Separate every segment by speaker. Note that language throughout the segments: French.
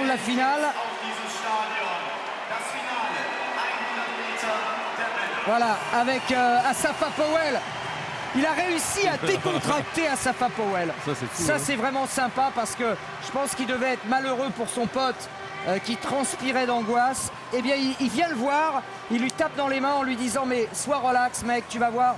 Speaker 1: de la finale. Voilà, avec Asafa Powell. Il a réussi à décontracter Asafa Powell. Ça, c'est vraiment sympa parce que je pense qu'il devait être malheureux pour son pote qui transpirait d'angoisse. Eh bien, il vient le voir, il lui tape dans les mains en lui disant « Mais sois relax, mec, tu vas voir,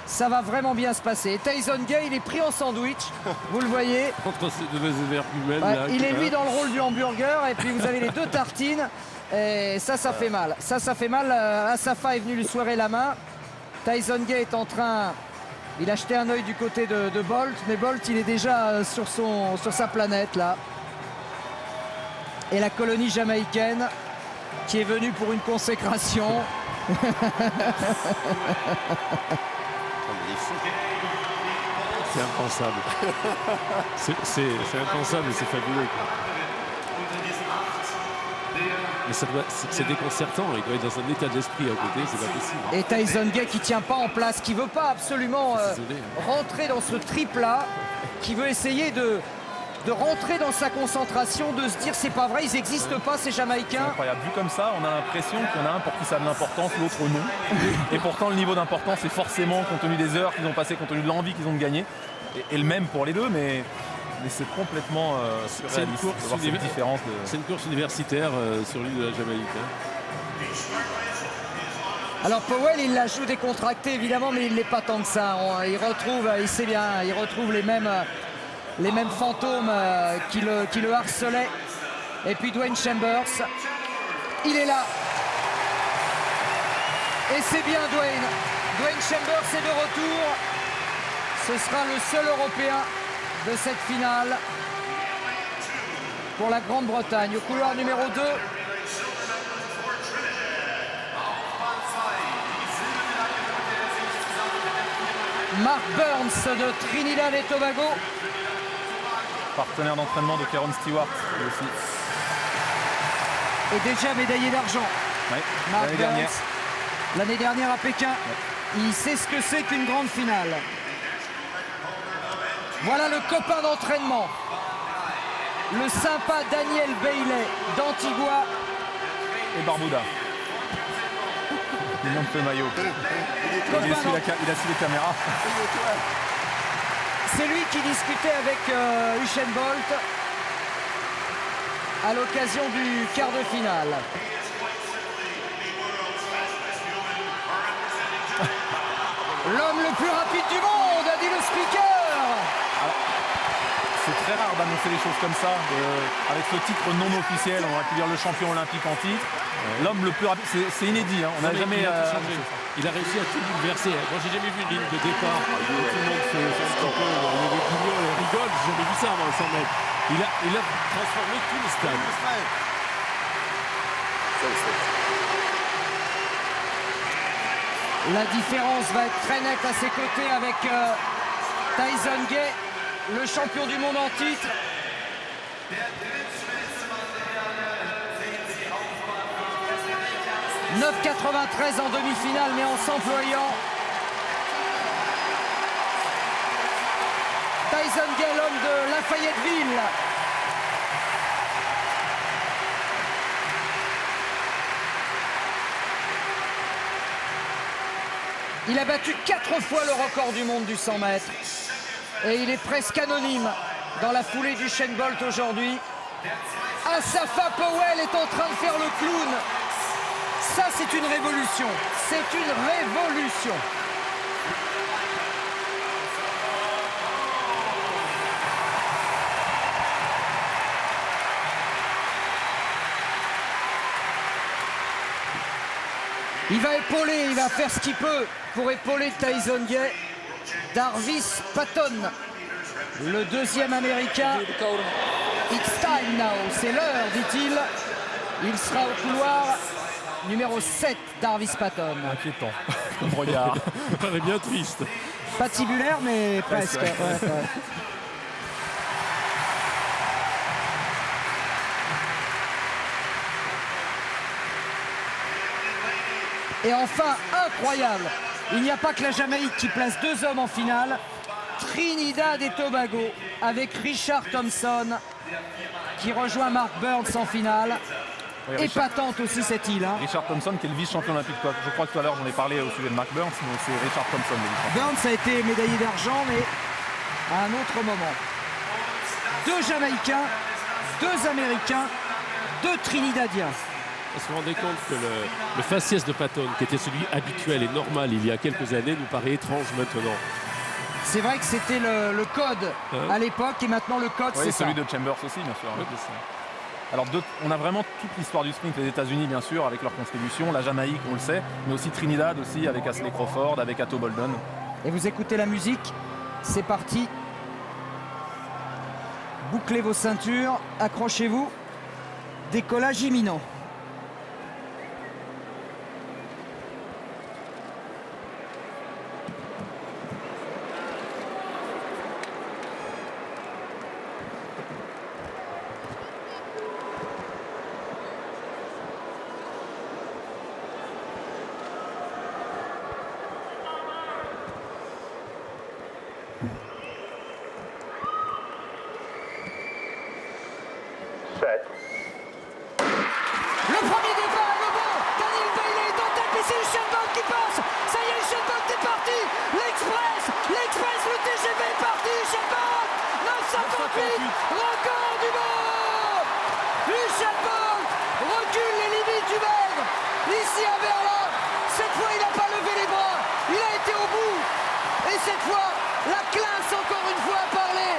Speaker 1: ça va vraiment bien se passer. » Tyson Gay, il est pris en sandwich, vous le voyez.
Speaker 2: Entre ces deux humaines,
Speaker 1: Ouais,
Speaker 2: là,
Speaker 1: il est lui dans le rôle du hamburger et puis vous avez les deux tartines. Et ça fait mal. Ça fait mal. Asafa est venu lui soirer la main. Tyson Gay est en train... Il a jeté un œil du côté de Bolt, mais Bolt, il est déjà sur sa planète, là. Et la colonie jamaïcaine qui est venue pour une consécration.
Speaker 2: C'est impensable. C'est impensable et c'est fabuleux, quoi. Mais c'est déconcertant, il doit être dans un état d'esprit à côté, c'est pas possible.
Speaker 1: Et Tyson Gay qui tient pas en place, qui veut pas absolument rentrer dans ce triple-là, qui veut essayer de rentrer dans sa concentration, de se dire c'est pas vrai, ils n'existent pas ces Jamaïcains.
Speaker 3: C'est incroyable, vu comme ça, on a l'impression qu'il y en a un pour qui ça a de l'importance, l'autre non. Et pourtant le niveau d'importance est forcément compte tenu des heures qu'ils ont passées, compte tenu de l'envie qu'ils ont de gagner. Et le même pour les deux, mais c'est complètement surréaliste de voir cette différence.
Speaker 2: C'est une course universitaire sur l'île de la Jamaïque.
Speaker 1: Alors Powell, il la joue décontractée évidemment, mais il n'est pas tant que ça. Il sait bien, il retrouve les mêmes fantômes qui le harcelaient. Et puis Dwayne Chambers, il est là. Et c'est bien Dwayne. Dwayne Chambers est de retour. Ce sera le seul Européen de cette finale pour la Grande-Bretagne. Au couloir numéro 2. Mark Burns de Trinidad et Tobago.
Speaker 3: Partenaire d'entraînement de Caron Stewart aussi.
Speaker 1: Et déjà médaillé d'argent.
Speaker 3: Ouais,
Speaker 1: Mark
Speaker 3: l'année
Speaker 1: Burns,
Speaker 3: dernière.
Speaker 1: l'année dernière à Pékin. Ouais. Il sait ce que c'est qu'une grande finale. Voilà le copain d'entraînement. Le sympa Daniel Bailey d'Antigua.
Speaker 3: Et Barbuda. Il monte le maillot. Il a su les caméras.
Speaker 1: C'est lui qui discutait avec Usain Bolt à l'occasion du quart de finale. L'homme le plus rapide du monde, a dit le speaker.
Speaker 3: C'est très rare d'annoncer les choses comme ça, avec ce titre non officiel, on va dire le champion olympique en titre. L'homme le plus rapide, c'est inédit, hein. On n'a jamais...
Speaker 2: Il a réussi à tout bouleverser. Moi, j'ai jamais vu une ligne de départ où tout le monde fait un petit peu on rigole. J'ai jamais vu ça, moi, 100 mètres. Il a transformé tout le stade.
Speaker 1: La différence va être très nette à ses côtés avec Tyson Gay, le champion du monde en titre. « 9,93 en demi-finale, mais en s'employant. Tyson Gay, l'homme de Lafayetteville. Il a battu 4 fois le record du monde du 100 mètres. Et il est presque anonyme dans la foulée du Usain Bolt aujourd'hui. Asafa Powell est en train de faire le clown. Ça, c'est une révolution. C'est une révolution. Il va épauler, il va faire ce qu'il peut pour épauler Tyson Gay. Darvis Patton, le deuxième américain. It's time now, c'est l'heure, dit-il. Il sera au couloir numéro 7, Darvis Patton.
Speaker 3: Inquiétant, comme regard.
Speaker 2: On est bien triste.
Speaker 1: Patibulaire, mais presque. Ouais, ouais. Et enfin, incroyable, il n'y a pas que la Jamaïque qui place 2 hommes en finale. Trinidad et Tobago avec Richard Thompson qui rejoint Mark Burns en finale.
Speaker 3: Oui,
Speaker 1: Épatante aussi cette île. Hein.
Speaker 3: Richard Thompson qui est le vice-champion olympique. Je crois que tout à l'heure j'en ai parlé au sujet de Mark Burns, mais c'est Richard Thompson.
Speaker 1: Burns a été médaillé d'argent, mais à un autre moment. 2 Jamaïcains, 2 Américains, 2 Trinidadiens.
Speaker 2: On se rendait compte que le faciès de Patton, qui était celui habituel et normal il y a quelques années, nous paraît étrange maintenant.
Speaker 1: C'est vrai que c'était le code à l'époque et maintenant le code c'est
Speaker 3: celui
Speaker 1: ça.
Speaker 3: de Chambers aussi bien sûr. Alors on a vraiment toute l'histoire du sprint, les États-Unis bien sûr avec leur contribution, la Jamaïque on le sait, mais aussi Trinidad aussi avec Ashley Crawford, avec Atto Boldon.
Speaker 1: Et vous écoutez la musique, c'est parti. Bouclez vos ceintures, accrochez-vous, décollage imminent. Le premier départ, le bon, Daniel Bailey est en tête, mais c'est Usain Bolt qui passe. Ça y est, Usain Bolt est parti. L'Express, le TGV est parti. Usain Bolt, 9,58, record du monde. Usain Bolt recule les limites humaines. Ici à Berlin, cette fois il n'a pas levé les bras, il a été au bout. Et cette fois, la classe encore une fois a parlé.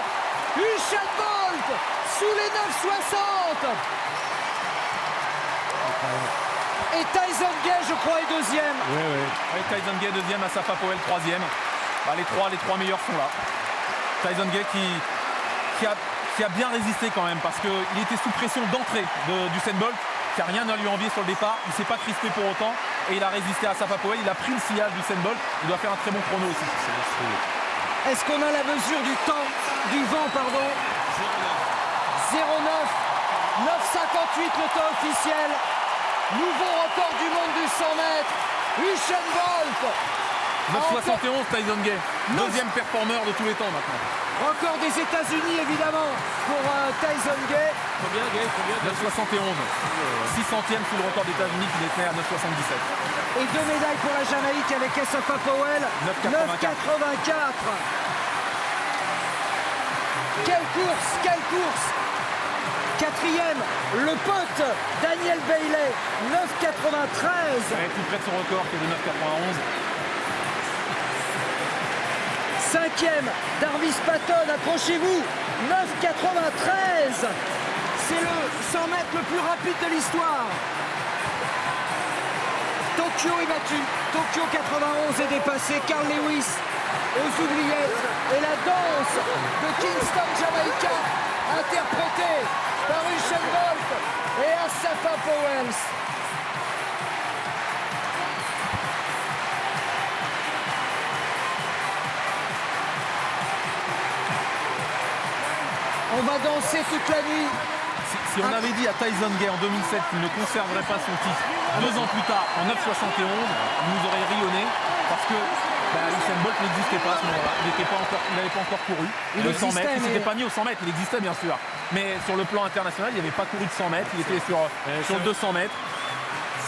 Speaker 1: Usain Bolt sous les 9,60. Et Tyson Gay, je crois, est deuxième.
Speaker 3: Oui, Tyson Gay deuxième, Asafa Powell troisième. Les trois meilleurs sont là. Tyson Gay qui a bien résisté quand même parce qu'il était sous pression d'entrée d'Usain Bolt, qui n'a rien à lui envier sur le départ. Il ne s'est pas crispé pour autant et il a résisté à Asafa Powell. Il a pris le sillage d'Usain Bolt. Il doit faire un très bon chrono aussi.
Speaker 1: Est-ce qu'on a la mesure du temps, du vent, pardon? 0,9, 9,58 le temps officiel. Nouveau record du monde du 100 mètres. Usain Bolt.
Speaker 3: 9,71 Tyson Gay. Deuxième performeur de tous les temps maintenant.
Speaker 1: Record des États-Unis évidemment pour Tyson Gay.
Speaker 2: Combien Gay?
Speaker 3: 9,71. 600e sous le record des États-Unis qui était à 9,77.
Speaker 1: Et 2 médailles pour la Jamaïque avec Asafa Powell. 9,84. Quelle course. Quatrième, le pote Daniel Bailey, 9,93.
Speaker 3: Plus près de son record qui est de 9,91.
Speaker 1: Cinquième, Darvis Patton, accrochez-vous, 9,93. C'est le 100 mètres le plus rapide de l'histoire. Tokyo est battu, Tokyo 91 est dépassé, Carl Lewis aux oubliettes et la danse de Kingston Jamaïcain interprétée par Usain Bolt et Asafa Powell. On va danser toute la nuit.
Speaker 3: Si on avait dit à Tyson Gay en 2007 qu'il ne conserverait pas son titre 2 ans plus tard en 9,71, il nous aurait rayonné parce que Usain Bolt n'existait pas à ce moment-là. Il n'avait pas encore couru. Le 100 mètres, il ne s'était pas mis au 100 mètres, il existait bien sûr. Mais sur le plan international, il n'avait pas couru de 100 mètres, il était sur le 200 mètres.